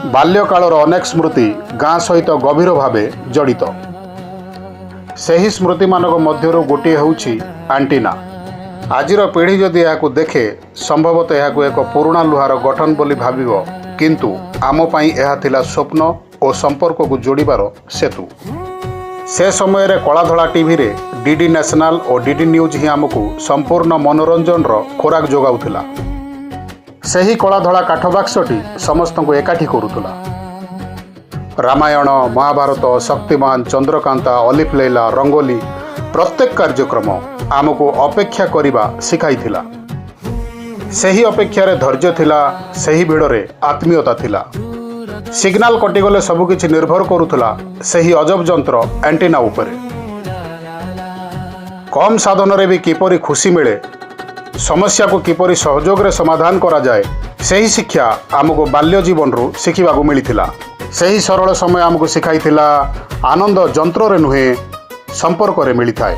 ବାଲ୍ୟକାଳର ଅନେକ ସ୍ମୃତି ଗାଁ ସହିତ ଗଭୀର ଭାବେ ଜଡ଼ିତ। ସେହି ସ୍ମୃତିମାନଙ୍କ ମଧ୍ୟରୁ ଗୋଟିଏ ହେଉଛି ଆଣ୍ଟିନା। ଆଜିର ପିଢ଼ି ଯଦି ଏହାକୁ ଦେଖେ ସମ୍ଭବତଃ ଏହାକୁ ଏକ ପୁରୁଣା ଲୁହାର ଗଠନ ବୋଲି ଭାବିବ, କିନ୍ତୁ ଆମ ପାଇଁ ଏହା ଥିଲା ସ୍ୱପ୍ନ ଓ ସମ୍ପର୍କକୁ ଯୋଡ଼ିବାର ସେତୁ। ସେ ସମୟରେ କଳାଧଳା ଟିଭିରେ ଡିଡି ନ୍ୟାସନାଲ ଓ ଡିଡି ନ୍ୟୁଜ୍ ହିଁ ଆମକୁ ସମ୍ପୂର୍ଣ୍ଣ ମନୋରଞ୍ଜନର ଖୋରାକ ଯୋଗାଉଥିଲା। ସେହି କଳାଧଳା କାଠବାକ୍ସଟି ସମସ୍ତଙ୍କୁ ଏକାଠି କରୁଥିଲା। ରାମାୟଣ, ମହାଭାରତ, ଶକ୍ତିମାନ, ଚନ୍ଦ୍ରକାନ୍ତା, ଅଲିଫ ଲୈଲା, ରଙ୍ଗୋଲି ପ୍ରତ୍ୟେକ କାର୍ଯ୍ୟକ୍ରମ ଆମକୁ ଅପେକ୍ଷା କରିବା ଶିଖାଇଥିଲା। ସେହି ଅପେକ୍ଷାରେ ଧୈର୍ଯ୍ୟ ଥିଲା, ସେହି ଭିଡ଼ରେ ଆତ୍ମୀୟତା ଥିଲା। ସିଗ୍ନାଲ କଟିଗଲେ ସବୁକିଛି ନିର୍ଭର କରୁଥିଲା ସେହି ଅଜବ ଯନ୍ତ୍ର ଆଣ୍ଟିନା ଉପରେ। କମ୍ ସାଧନରେ ବି କିପରି ଖୁସି ମିଳେ, ସମସ୍ୟାକୁ କିପରି ସହଯୋଗରେ ସମାଧାନ କରାଯାଏ, ସେହି ଶିକ୍ଷା ଆମକୁ ବାଲ୍ୟ ଜୀବନରୁ ଶିଖିବାକୁ ମିଳିଥିଲା। ସେହି ସରଳ ସମୟ ଆମକୁ ଶିଖାଇଥିଲା ଆନନ୍ଦ ଯନ୍ତ୍ରରେ ନୁହେଁ ସମ୍ପର୍କରେ ମିଳିଥାଏ।